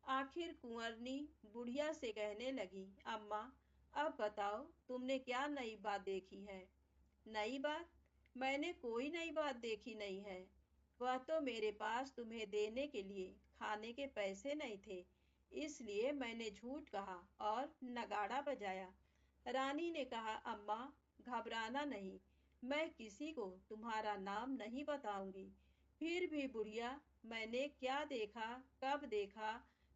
आखिर कुंवरनी बुढ़िया से कहने लगी, अम्मा अब बताओ तुमने क्या नई बात देखी है? नई बात? मैंने कोई नई बात देखी नहीं है। वह तो मेरे पास तुम्हें देने के लिए खाने के पैसे नहीं थे, इसलिए मैंने झूठ कहा और नगाड़ा बजाया। रानी ने कहा, अम्मा घबराना नहीं, मैं किसी को तुम्हारा नाम नहीं बताऊंगी। फिर भी बुढ़िया मैंने क्या देखा, कब देखा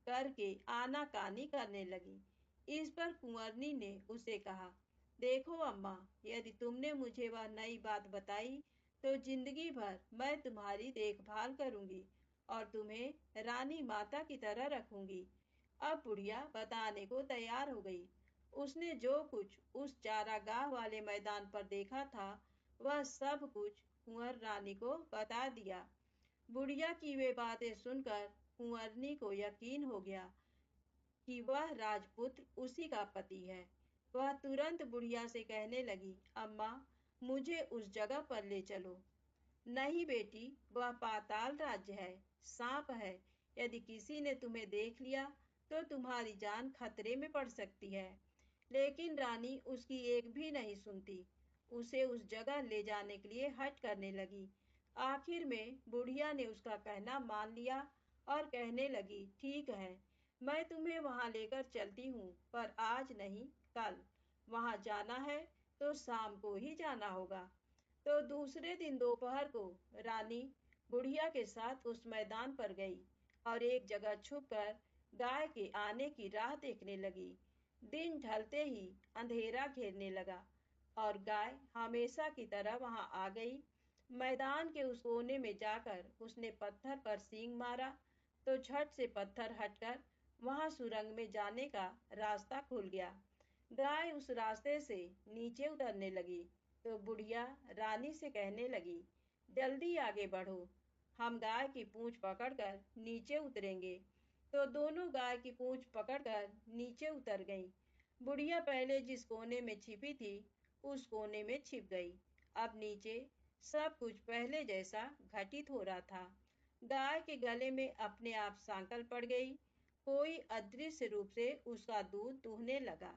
करके आनाकानी करने लगी। इस पर कुंवरनी ने उसे कहा, देखो अम्मा, यदि तुमने मुझे वह नई बात बताई तो जिंदगी भर मैं तुम्हारी देखभाल करूंगी और तुम्हें रानी माता की तरह रखूंगी। अब बुढ़िया बताने को तैयार हो गई। उसने जो कुछ उस चारागाह वाले मैदान पर देखा था वह सब कुछ कुंवर रानी को बता दिया। बुढ़िया की वे बातें सुनकर कुंवरनी को यकीन हो गया कि वह राजपुत्र उसी का पति है। वह तुरंत बुढ़िया से कहने लगी, अम्मा मुझे उस जगह पर ले चलो। नहीं बेटी, वह पाताल राज्य है, सांप है। यदि किसी ने तुम्हें देख लिया तो तुम्हारी जान खतरे में पड़ सकती है। लेकिन रानी उसकी एक भी नहीं सुनती। उसे उस जगह ले जाने के लिए हट करने लगी। आखिर में बुढ़िया ने उसका कहना मान लिया और कहने लगी, ठीक है, मैं तुम्हें वहां लेकर चलती हूँ, पर आज नहीं कल। वहां जाना है तो शाम को ही जाना होगा। तो दूसरे दिन दोपहर को रानी बुढ़िया के साथ उस मैदान पर गई और एक जगह छुपकर गाय के आने की राह देखने लगी। दिन ढलते ही अंधेरा घेरने लगा और गाय हमेशा की तरह वहां आ गई। मैदान के उस कोने में जाकर उसने पत्थर पर सींग मारा तो झट से पत्थर हटकर वहां सुरंग में जाने का रास्ता खुल गया। गाय उस रास्ते से नीचे उतरने लगी तो बुढ़िया रानी से कहने लगी, जल्दी आगे बढ़ो, हम गाय की पूंछ पकड़कर नीचे उतरेंगे। तो दोनों गाय की पूंछ पकड़कर नीचे उतर गईं। बुढ़िया पहले जिस कोने में छिपी थी उस कोने में छिप गई। अब नीचे सब कुछ पहले जैसा घटित हो रहा था। गाय के गले में अपने आप सांकल पड़ गई। कोई अदृश्य रूप से उसका दूध दूहने लगा।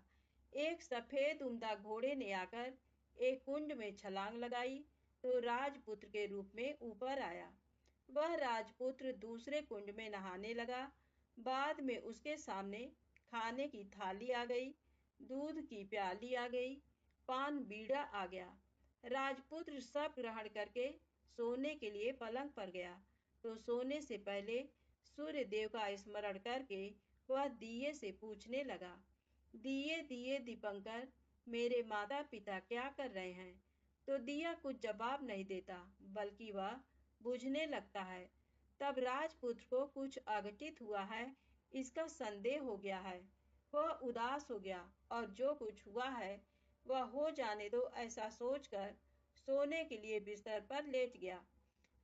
एक सफेद उम्दा घोड़े ने आकर एक कुंड में छलांग लगाई तो राजपुत्र के रूप में ऊपर आया। वह राजपुत्र दूसरे कुंड में नहाने लगा। बाद में उसके सामने खाने की थाली आ गई, दूध की प्याली आ गई, पान बीड़ा आ गया। राजपुत्र सब ग्रहण करके सोने के लिए पलंग पर गया तो सोने से पहले सूर्य देव का स्मरण करके वह दिए से पूछने लगा, दिए दिए दीपंकर, मेरे माता पिता क्या कर रहे हैं? तो दिया कुछ जवाब नहीं देता, बल्कि वह बुझने लगता है। तब राजपुत्र को कुछ अघटित हुआ है इसका संदेह हो गया है। वह उदास हो गया और जो कुछ हुआ है वह हो जाने दो ऐसा सोचकर सोने के लिए बिस्तर पर लेट गया।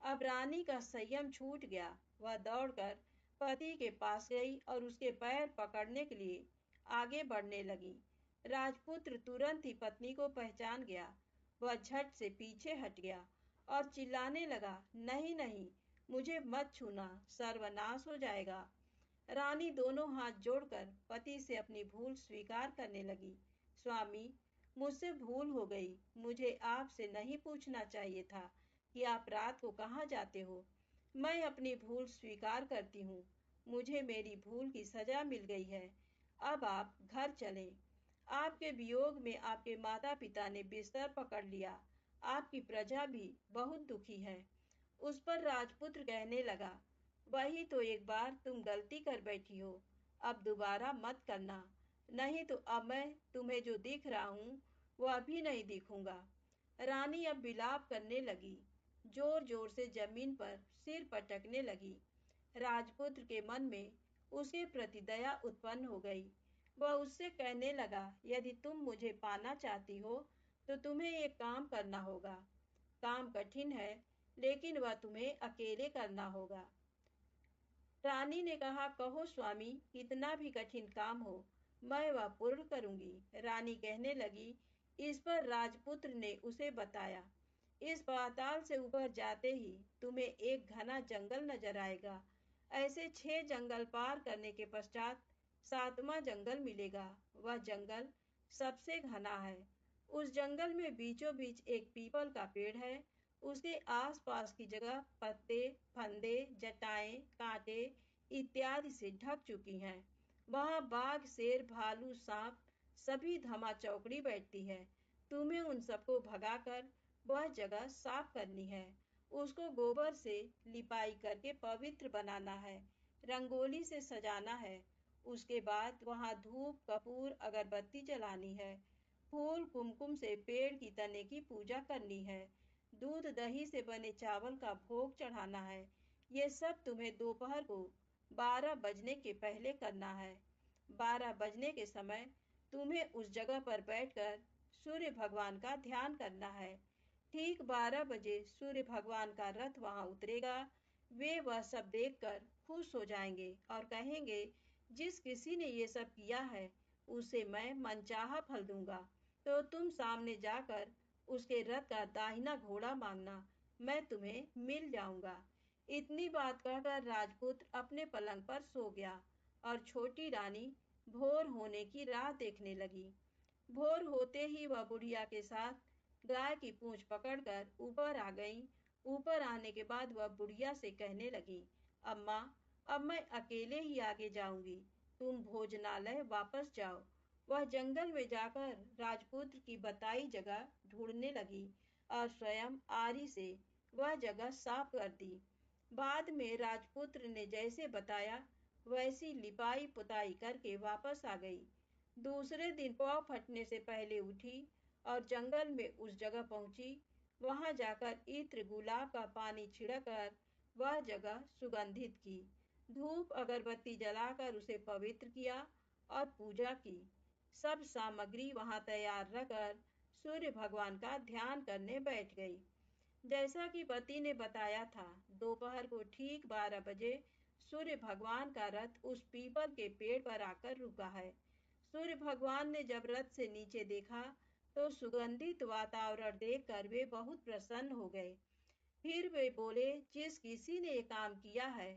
अब रानी का संयम छूट गया। वह दौड़कर पति के पास गई और उसके पैर पकड़ने के लिए आगे बढ़ने लगी। राजपुत्र तुरंत ही पत्नी को पहचान गया। वह झट से पीछे हट गया और चिल्लाने लगा, नहीं नहीं, मुझे मत छूना, सर्वनाश हो जाएगा। रानी दोनों हाथ जोड़कर पति से अपनी भूल स्वीकार करने लगी। स्वामी, मुझसे भूल हो गई। मुझे आपसे नहीं पूछना चाहिए था कि आप रात को कहाँ जाते हो। मैं अपनी भूल स्वीकार करती हूँ। मुझे मेरी भूल की सजा मिल गई है। अब आप घर चलें। आपके वियोग में आपके माता पिता ने बिस्तर पकड़ लिया। आपकी प्रजा भी बहुत दुखी है। उस पर राजपुत्र कहने लगा, वही तो एक बार तुम गलती कर बैठी हो, अब दोबारा मत करना, नहीं तो अब मैं तुम्हें जो दिख रहा हूँ वो अभी नहीं दिखूंगा। रानी अब विलाप करने लगी, जोर जोर से जमीन पर सिर पटकने लगी। राजपुत्र के मन में उसके प्रति दया उत्पन्न हो गई। वह उससे कहने लगा, यदि तुम मुझे पाना चाहती हो तो तुम्हें एक काम करना होगा। काम कठिन है, लेकिन वह तुम्हें अकेले करना होगा। रानी ने कहा, कहो स्वामी, कितना भी कठिन काम हो मैं वह पूर्ण करूंगी। रानी कहने लगी। इस पर राजपुत्र ने उसे बताया, इस पाताल से ऊपर जाते ही तुम्हें एक घना जंगल नजर आएगा। ऐसे 6 जंगल पार करने के पश्चात 7वां जंगल मिलेगा। वह जंगल सबसे घना है। उस जंगल में बीचों बीच एक पीपल का पेड़ है। उसके आसपास की जगह पत्ते, फंदे, जटाएं, कांटे इत्यादि से ढक चुकी हैं। वहां बाघ, शेर, भालू, सांप सभी धमा चौकड़ी बैठती है। तुम्हें उन सबको भगाकर वह जगह साफ करनी है। उसको गोबर से लिपाई करके पवित्र बनाना है, रंगोली से सजाना है। उसके बाद वहां धूप, कपूर, अगरबत्ती जलानी है। फूल कुमकुम से पेड़ की तने की पूजा करनी है। दूध दही से बने चावल का भोग चढ़ाना है। ये सब तुम्हें दोपहर को 12 बजने के पहले करना है। 12 बजने के समय तुम्हें उस जगह पर बैठकर सूर्य भगवान का ध्यान करना है। ठीक 12 बजे सूर्य भगवान का रथ वहां उतरेगा। वे वह सब देखकर खुश हो जाएंगे और कहेंगे, जिस किसी ने ये सब किया है उसे मैं मनचाहा फल दूंगा। तो तुम सामने जाकर उसके रथ का दाहिना घोड़ा मांगना, मैं तुम्हें मिल जाऊंगा। इतनी बात कहकर राजपुत्र अपने पलंग पर सो गया और छोटी रानी भोर होने की राह देखने लगी। भोर होते ही वह बुढ़िया के साथ गाय की पूंछ पकड़कर ऊपर आ गई। ऊपर आने के बाद वह बुढ़िया से कहने लगी, अम्मा, अब मैं अकेले ही आगे जाऊंगी, तुम भोजनालय वापस जाओ। वह जंगल में जाकर राजपुत्र की बताई जगह ढूंढने लगी और स्वयं आरी से वह जगह साफ कर दी। बाद में राजपुत्र ने जैसे बताया वैसी लिपाई पुताई करके वापस आ गई। दूसरे दिन पौ फटने से पहले उठी और जंगल में उस जगह पहुंची। वहां जाकर इत्र, गुलाब का पानी छिड़कर वह जगह सुगंधित की। धूप अगरबत्ती जलाकर उसे पवित्र किया और पूजा की। सब सामग्री वहां तैयार रखकर सूर्य भगवान का ध्यान करने बैठ गई। जैसा कि पति ने बताया था, दोपहर को ठीक 12 बजे सूर्य भगवान का रथ उस पीपल के पेड़ पर आकर रुका है। सूर्य भगवान ने जब रथ से नीचे देखा तो सुगंधित वातावरण देखकर वे बहुत प्रसन्न हो गए। फिर वे बोले, जिस किसी ने ये काम किया है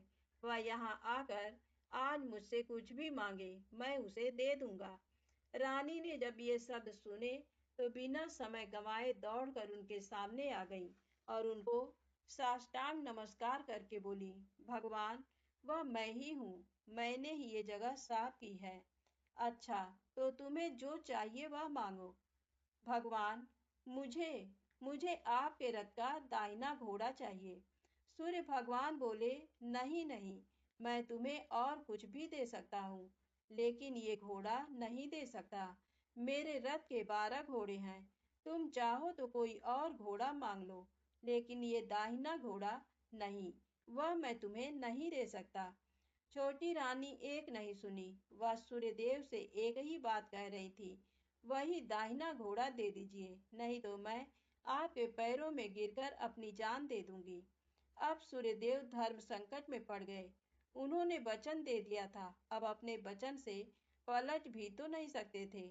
वह यहाँ आकर आज मुझसे कुछ भी मांगे, मैं उसे दे दूंगा। रानी ने जब ये शब्द सुने तो बिना समय गंवाए दौड़कर उनके सामने आ गई और उनको साष्टांग नमस्कार करके बोली, भगवान, वह मैं ही हूँ, मैंने ही ये जगह साफ की है। अच्छा, तो तुम्हें जो चाहिए वह मांगो। भगवान, मुझे मुझे आपके रथ का दाहिना घोड़ा चाहिए। सूर्य भगवान बोले, नहीं नहीं, मैं तुम्हें और कुछ भी दे सकता हूँ, लेकिन ये घोड़ा नहीं दे सकता। मेरे रथ के 12 घोड़े हैं, तुम चाहो तो कोई और घोड़ा मांग लो, लेकिन ये दाहिना घोड़ा नहीं, वह मैं तुम्हें नहीं दे सकता। छोटी रानी एक नहीं सुनी, वह सूर्यदेव से एक ही बात कह रही थी, वही दाहिना घोड़ा दे दीजिए, नहीं तो मैं आपके पैरों में गिरकर अपनी जान दे दूंगी। अब सूर्यदेव धर्म संकट में पड़ गए। उन्होंने वचन दे दिया था, अब अपने वचन से पलट भी तो नहीं सकते थे।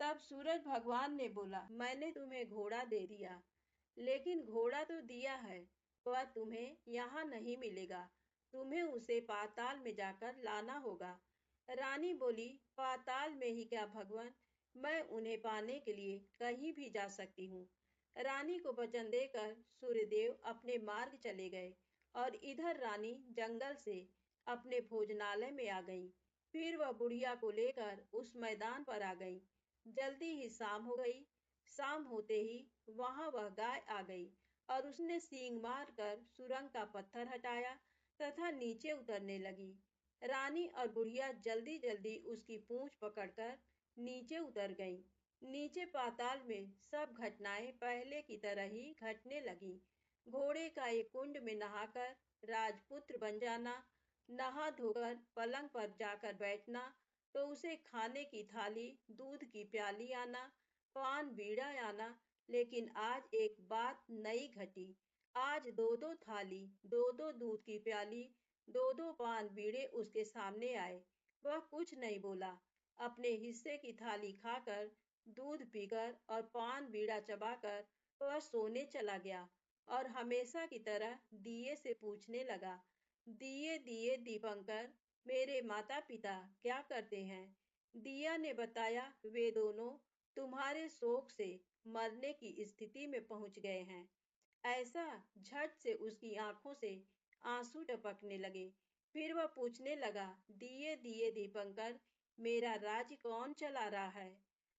तब सूरज भगवान ने बोला, मैंने तुम्हें घोड़ा दे दिया, लेकिन घोड़ा तो दिया है, वह तुम्हें यहाँ नहीं मिलेगा, तुम्हें उसे पाताल में जाकर लाना होगा। रानी बोली, पाताल में ही क्या भगवान, मैं उन्हें पाने के लिए कहीं भी जा सकती हूँ। रानी को वचन देकर सूर्यदेव अपने मार्ग चले गए और इधर रानी जंगल से अपने भोजनालय में आ गई। फिर वह बुढ़िया को लेकर उस मैदान पर आ गई। जल्दी ही शाम हो गई। शाम होते ही वहां वह गाय आ गई और उसने सींग मारकर सुरंग का पत्थर हटाया तथा नीचे उतरने लगी। रानी और बुढ़िया जल्दी जल्दी उसकी पूंछ पकड़कर नीचे उतर गईं। नीचे पाताल में सब घटनाएं पहले की तरह ही घटने लगी। घोड़े का एक कुंड में नहाकर राजपुत्र बन जाना, नहा धोकर पलंग पर जाकर बैठना, तो उसे खाने की थाली, दूध की प्याली आना, पान बीड़ा आना। लेकिन आज एक बात नई घटी। आज दो दो थाली, दो दो दूध की प्याली, दो दो पान बीड़े उसके सामने आए। वह कुछ नहीं बोला। अपने हिस्से की थाली खाकर, दूध पीकर और पान बीड़ा चबाकर वह सोने चला गया और हमेशा की तरह दिए से पूछने लगा, दिए दिए दीपंकर, मेरे माता पिता क्या करते हैं? दिया ने बताया, वे दोनों तुम्हारे शोक से मरने की स्थिति में पहुंच गए हैं। ऐसा झट से उसकी आंखों से आंसू टपकने लगे। फिर वह पूछने लगा, दिए दिए दीपंकर, मेरा राज्य कौन चला रहा है?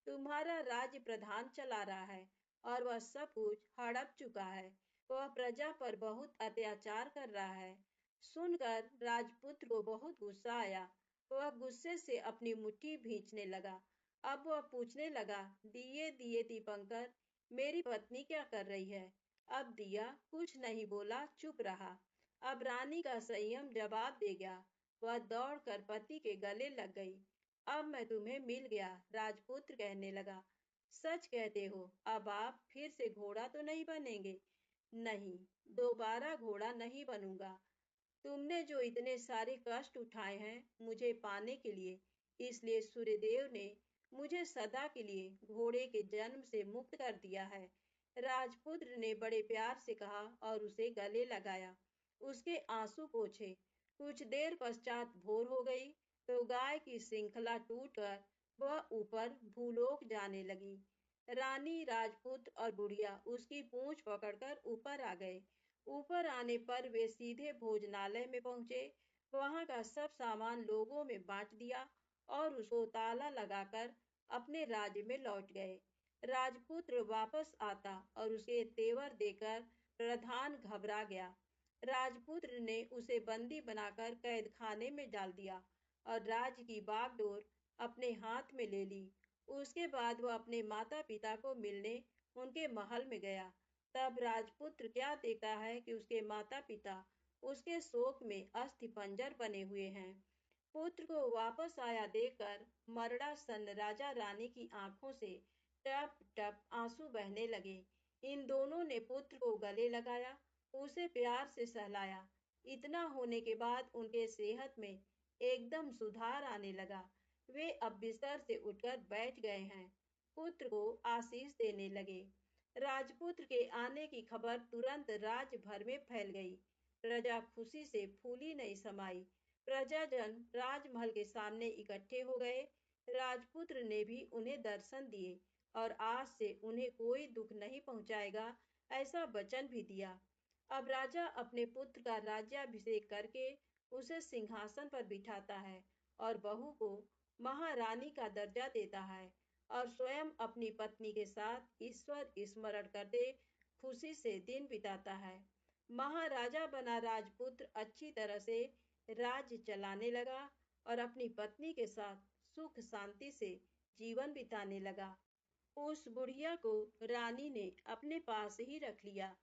तुम्हारा राज्य प्रधान चला रहा है और वह सब कुछ हड़प चुका है। वह प्रजा पर बहुत अत्याचार कर रहा है। सुनकर राजपुत्र को बहुत गुस्सा आया। वह गुस्से से अपनी मुट्ठी भींचने लगा। अब वह पूछने लगा, दिए दिए दीपंकर, मेरी पत्नी क्या कर रही है? अब दिया कुछ नहीं बोला, चुप रहा। अब रानी का संयम जवाब दे गया। वह दौड़कर पति के गले लग गई। अब मैं तुम्हें मिल गया, राजपुत्र कहने लगा। सच कहते हो, अब आप फिर से घोड़ा तो नहीं बनेंगे? नहीं, दोबारा घोड़ा नहीं बनूंगा। तुमने जो इतने सारे कष्ट उठाए हैं मुझे पाने के लिए, इसलिए सूर्यदेव ने मुझे सदा के लिए घोड़े के जन्म से मुक्त कर दिया है। राजपुत्र ने बड़े प्यार से कहा और उसे गले लगाया, उसके आंसू पोंछे। कुछ देर पश्चात भोर हो गई तो गाय की श्रृंखला टूटकर वह ऊपर भूलोक जाने लगी। रानी, राजपुत्र और बुढ़िया उसकी पूंछ पकड़कर ऊपर आ गए। ऊपर आने पर वे सीधे भोजनालय में पहुंचे। वहां का सब सामान लोगों में बांट दिया और उसको ताला लगाकर अपने राज्य में लौट गए। राजपुत्र वापस आता और उसे तेवर देकर प्रधान घबरा गया। राजपुत्र ने उसे बंदी बनाकर कैद खाने में डाल दिया और राज्य की बागडोर अपने हाथ में ले ली। उसके बाद वह अपने माता पिता को मिलने उनके महल में गया। तब राजपुत्र क्या देखता है कि उसके माता पिता उसके शोक में अस्थि पंजर बने हुए हैं। पुत्र को वापस आया देखकर मरड़ा सन राजा रानी की आंखों से टप टप आंसू बहने लगे। इन दोनों ने पुत्र को गले लगाया, उसे प्यार से सहलाया। इतना होने के बाद उनके सेहत में एकदम सुधार आने लगा। वे अब बिस्तर से उठकर बैठ गए हैं। पुत्र को आशीष देने लगे। राजपुत्र के आने की खबर तुरंत राज्य भर में फैल गई। प्रजा खुशी से फूली नहीं समाई। प्रजाजन राजमहल के सामने इकट्ठे हो गए। राजपुत्र ने भी उन्हें दर्शन दिए और आज से उन्हें कोई दुख नहीं पहुंचाएगा, ऐसा वचन भी दिया। अब राजा अपने पुत्र का राज्याभिषेक करके उसे सिंहासन पर बिठाता है और बहू को महारानी का दर्जा देता है और स्वयं अपनी पत्नी के साथ ईश्वर स्मरण करते खुशी से दिन बिताता है। महाराजा बना राजपुत्र अच्छी तरह से राज्य चलाने लगा और अपनी पत्नी के साथ सुख शांति से जीवन बिताने लगा। उस बुढ़िया को रानी ने अपने पास ही रख लिया।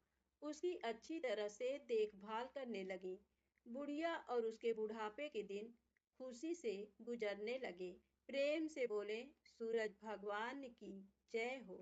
उसकी अच्छी तरह से देखभाल करने लगी। बुढ़िया और उसके बुढ़ापे के दिन खुशी से गुजरने लगे। प्रेम से बोले, सूरज भगवान की जय हो।